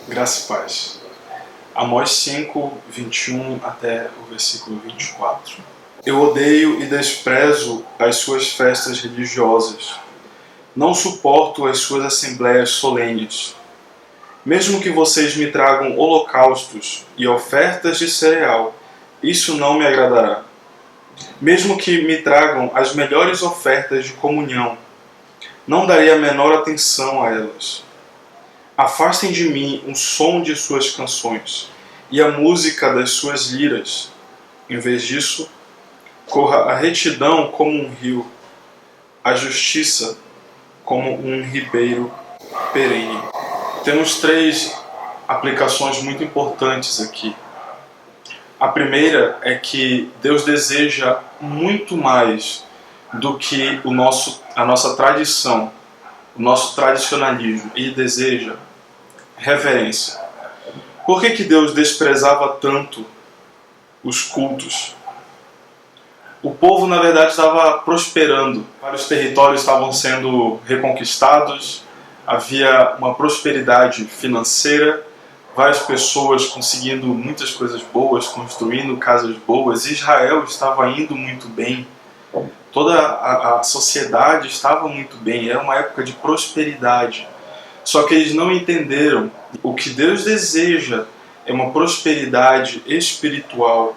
Graça e paz. Amós 5, 21 até o versículo 24. Eu odeio e desprezo as suas festas religiosas. Não suporto as suas assembleias solenes. Mesmo que vocês me tragam holocaustos e ofertas de cereal, isso não me agradará. Mesmo que me tragam as melhores ofertas de comunhão, não darei a menor atenção a elas. Afastem de mim o som de suas canções e a música das suas liras. Em vez disso, corra a retidão como um rio, a justiça como um ribeiro perene. Temos três aplicações muito importantes aqui. A primeira é que Deus deseja muito mais do que a nossa tradição, o nosso tradicionalismo. Ele deseja reverência. Por que Deus desprezava tanto os cultos? O povo, na verdade, estava prosperando. Vários territórios estavam sendo reconquistados, havia uma prosperidade financeira, várias pessoas conseguindo muitas coisas boas, construindo casas boas. Israel estava indo muito bem, toda a sociedade estava muito bem, era uma época de prosperidade. Só que eles não entenderam. O que Deus deseja é uma prosperidade espiritual.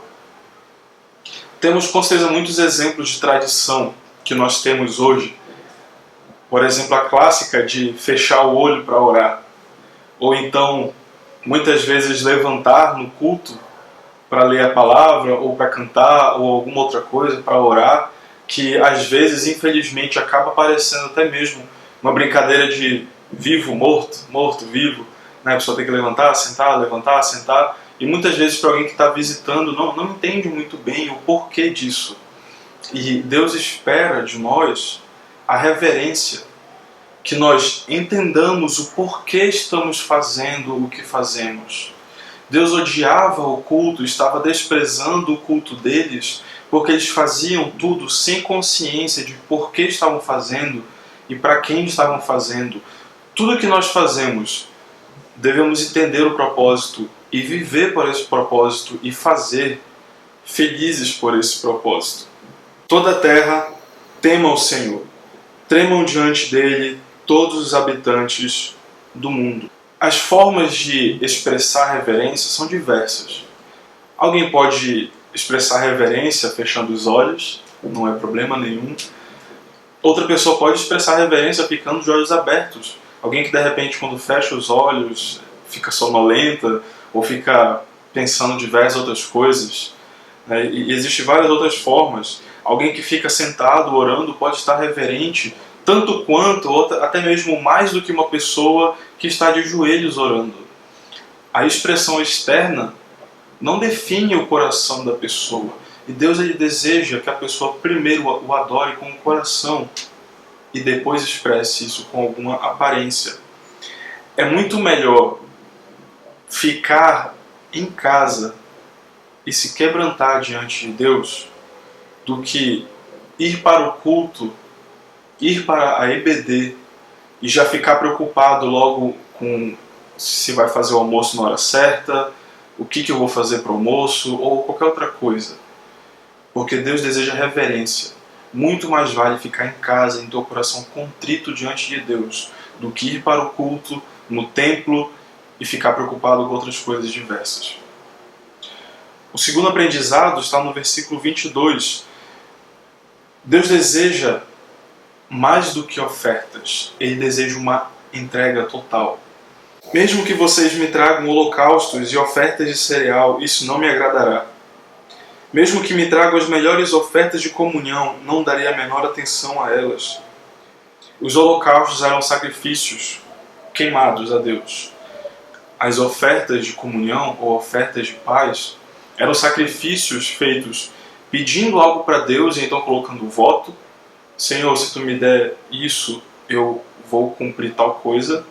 Temos com certeza muitos exemplos de tradição que nós temos hoje. Por exemplo, a clássica de fechar o olho para orar. Ou então, muitas vezes levantar no culto para ler a palavra, ou para cantar, ou alguma outra coisa, para orar, que às vezes, infelizmente, acaba parecendo até mesmo uma brincadeira de vivo, morto, morto, vivo. A pessoa tem que levantar, sentar. E muitas vezes para alguém que está visitando não entende muito bem o porquê disso. E Deus espera de nós a reverência, que nós entendamos o porquê estamos fazendo o que fazemos. Deus odiava o culto, estava desprezando o culto deles, porque eles faziam tudo sem consciência de por que estavam fazendo e para quem estavam fazendo. Tudo que nós fazemos, devemos entender o propósito e viver por esse propósito e fazer felizes por esse propósito. Toda a terra tema o Senhor, tremam diante dele todos os habitantes do mundo. As formas de expressar reverência são diversas. Alguém pode expressar reverência fechando os olhos, não é problema nenhum. Outra pessoa pode expressar reverência ficando de olhos abertos. Alguém que de repente, quando fecha os olhos, fica sonolenta ou fica pensando diversas outras coisas. E existem várias outras formas. Alguém que fica sentado orando pode estar reverente, tanto quanto, ou até mesmo mais do que uma pessoa que está de joelhos orando. A expressão externa não define o coração da pessoa. E Deus ele deseja que a pessoa primeiro o adore com o coração e depois expresse isso com alguma aparência. É muito melhor ficar em casa e se quebrantar diante de Deus do que ir para o culto, ir para a EBD e já ficar preocupado logo com se vai fazer o almoço na hora certa, o que eu vou fazer para o almoço ou qualquer outra coisa. Porque Deus deseja reverência. Muito mais vale ficar em casa, em teu coração contrito diante de Deus, do que ir para o culto, no templo, e ficar preocupado com outras coisas diversas. O segundo aprendizado está no versículo 22. Deus deseja mais do que ofertas. Ele deseja uma entrega total. Mesmo que vocês me tragam holocaustos e ofertas de cereal, isso não me agradará. Mesmo que me tragam as melhores ofertas de comunhão, não darei a menor atenção a elas. Os holocaustos eram sacrifícios queimados a Deus. As ofertas de comunhão ou ofertas de paz eram sacrifícios feitos pedindo algo para Deus e então colocando voto. Senhor, se tu me der isso, eu vou cumprir tal coisa.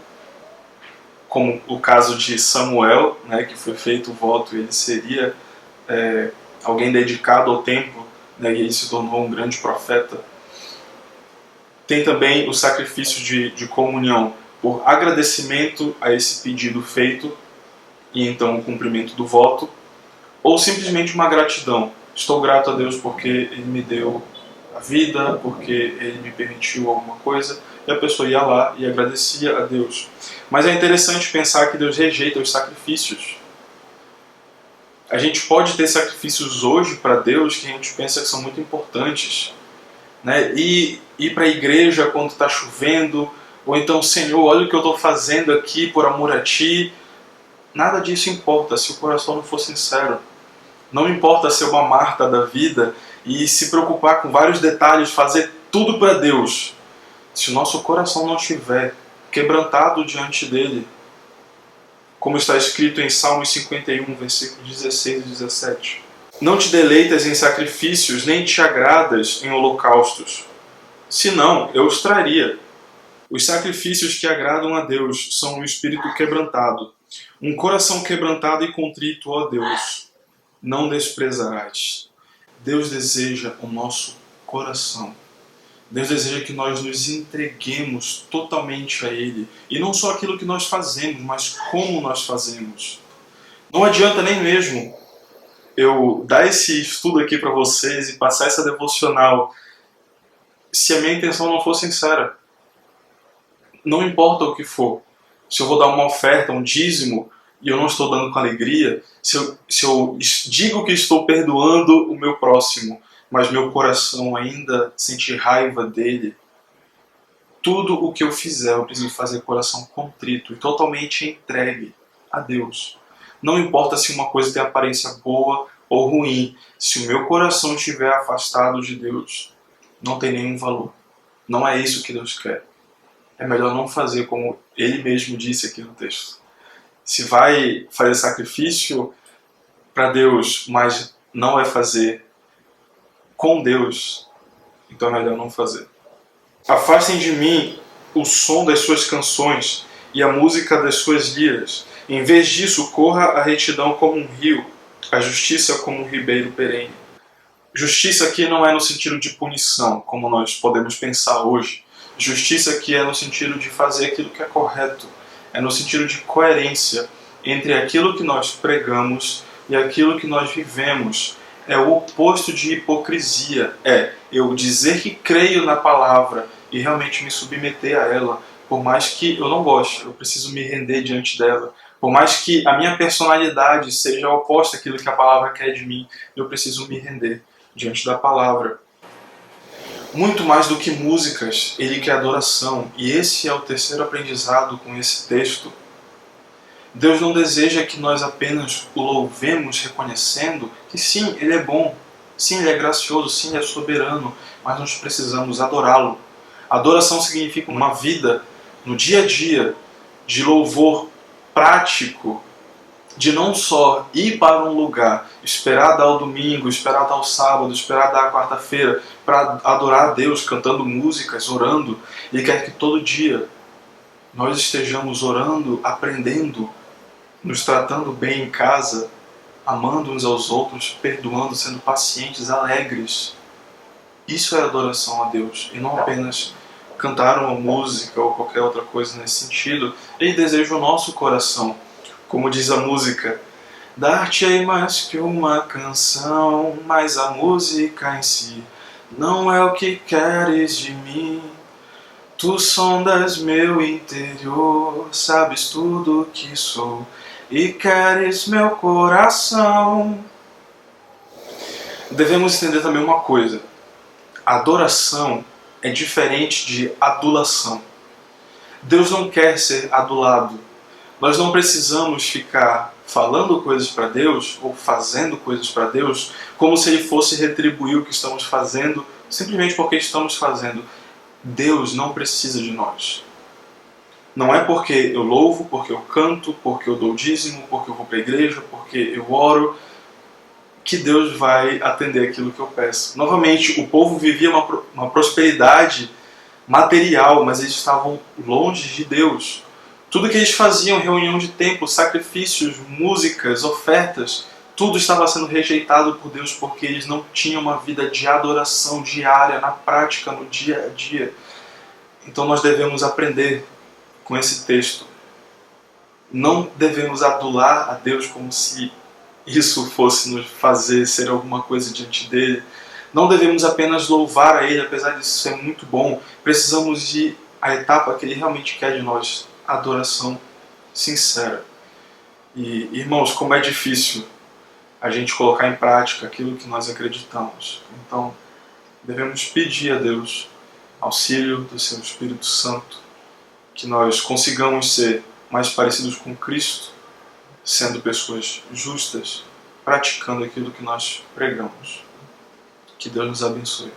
Como o caso de Samuel, que foi feito o voto, ele seria alguém dedicado ao templo, e ele se tornou um grande profeta. Tem também o sacrifício de comunhão, por agradecimento a esse pedido feito, e então o cumprimento do voto, ou simplesmente uma gratidão. Estou grato a Deus porque Ele me deu a vida, porque Ele me permitiu alguma coisa, e a pessoa ia lá e agradecia a Deus. Mas é interessante pensar que Deus rejeita os sacrifícios. A gente pode ter sacrifícios hoje para Deus que a gente pensa que são muito importantes, né? E ir para a igreja quando está chovendo, ou então, Senhor, olha o que eu estou fazendo aqui por amor a Ti. Nada disso importa se o coração não for sincero. Não importa ser uma Marta da vida e se preocupar com vários detalhes, fazer tudo para Deus. Se o nosso coração não estiver quebrantado diante dele, como está escrito em Salmos 51, versículos 16 e 17. Não te deleitas em sacrifícios, nem te agradas em holocaustos. Senão, eu os traria. Os sacrifícios que agradam a Deus são um espírito quebrantado. Um coração quebrantado e contrito, ó Deus, não desprezarás. Deus deseja o nosso coração. Deus deseja que nós nos entreguemos totalmente a Ele. E não só aquilo que nós fazemos, mas como nós fazemos. Não adianta nem mesmo eu dar esse estudo aqui para vocês e passar essa devocional se a minha intenção não for sincera. Não importa o que for. Se eu vou dar uma oferta, um dízimo, e eu não estou dando com alegria, se eu digo que estou perdoando o meu próximo, mas meu coração ainda sente raiva dele, tudo o que eu fizer, eu preciso fazer coração contrito e totalmente entregue a Deus. Não importa se uma coisa tem aparência boa ou ruim, se o meu coração estiver afastado de Deus, não tem nenhum valor. Não é isso que Deus quer. É melhor não fazer como Ele mesmo disse aqui no texto. Se vai fazer sacrifício para Deus, mas não vai fazer com Deus, então é melhor não fazer. Afastem de mim o som das suas canções e a música das suas liras. Em vez disso, corra a retidão como um rio, a justiça como um ribeiro perene. Justiça aqui não é no sentido de punição, como nós podemos pensar hoje. Justiça aqui é no sentido de fazer aquilo que é correto. É no sentido de coerência entre aquilo que nós pregamos e aquilo que nós vivemos. É o oposto de hipocrisia. É eu dizer que creio na palavra e realmente me submeter a ela. Por mais que eu não goste, eu preciso me render diante dela. Por mais que a minha personalidade seja oposta àquilo que a palavra quer de mim, eu preciso me render diante da palavra. Muito mais do que músicas, Ele quer adoração. E esse é o terceiro aprendizado com esse texto. Deus não deseja que nós apenas o louvemos reconhecendo que sim, Ele é bom, sim, Ele é gracioso, sim, Ele é soberano, mas nós precisamos adorá-lo. Adoração significa uma vida no dia a dia de louvor prático, de não só ir para um lugar, esperar dar o domingo, esperar dar o sábado, esperar dar a quarta-feira, para adorar a Deus, cantando músicas, orando. Ele quer que todo dia nós estejamos orando, aprendendo, nos tratando bem em casa, amando uns aos outros, perdoando, sendo pacientes, alegres. Isso é adoração a Deus, e não apenas cantar uma música ou qualquer outra coisa nesse sentido. Ele deseja o nosso coração. Como diz a música, dar-te-ei mais que uma canção, mas a música em si não é o que queres de mim. Tu sondas meu interior, sabes tudo que sou e queres meu coração. Devemos entender também uma coisa. Adoração é diferente de adulação. Deus não quer ser adulado. Nós não precisamos ficar falando coisas para Deus ou fazendo coisas para Deus como se Ele fosse retribuir o que estamos fazendo simplesmente porque estamos fazendo. Deus não precisa de nós. Não é porque eu louvo, porque eu canto, porque eu dou dízimo, porque eu vou para a igreja, porque eu oro, que Deus vai atender aquilo que eu peço. Novamente, o povo vivia uma prosperidade material, mas eles estavam longe de Deus. Tudo que eles faziam, reunião de templo, sacrifícios, músicas, ofertas, tudo estava sendo rejeitado por Deus porque eles não tinham uma vida de adoração diária, na prática, no dia a dia. Então nós devemos aprender com esse texto Não devemos adular a Deus como se isso fosse nos fazer ser alguma coisa diante dele. Não devemos apenas louvar a ele, apesar disso ser muito bom. Precisamos ir à etapa que ele realmente quer de nós, adoração sincera. E, irmãos, como é difícil a gente colocar em prática aquilo que nós acreditamos. Então, devemos pedir a Deus auxílio do seu Espírito Santo, que nós consigamos ser mais parecidos com Cristo, sendo pessoas justas, praticando aquilo que nós pregamos. Que Deus nos abençoe.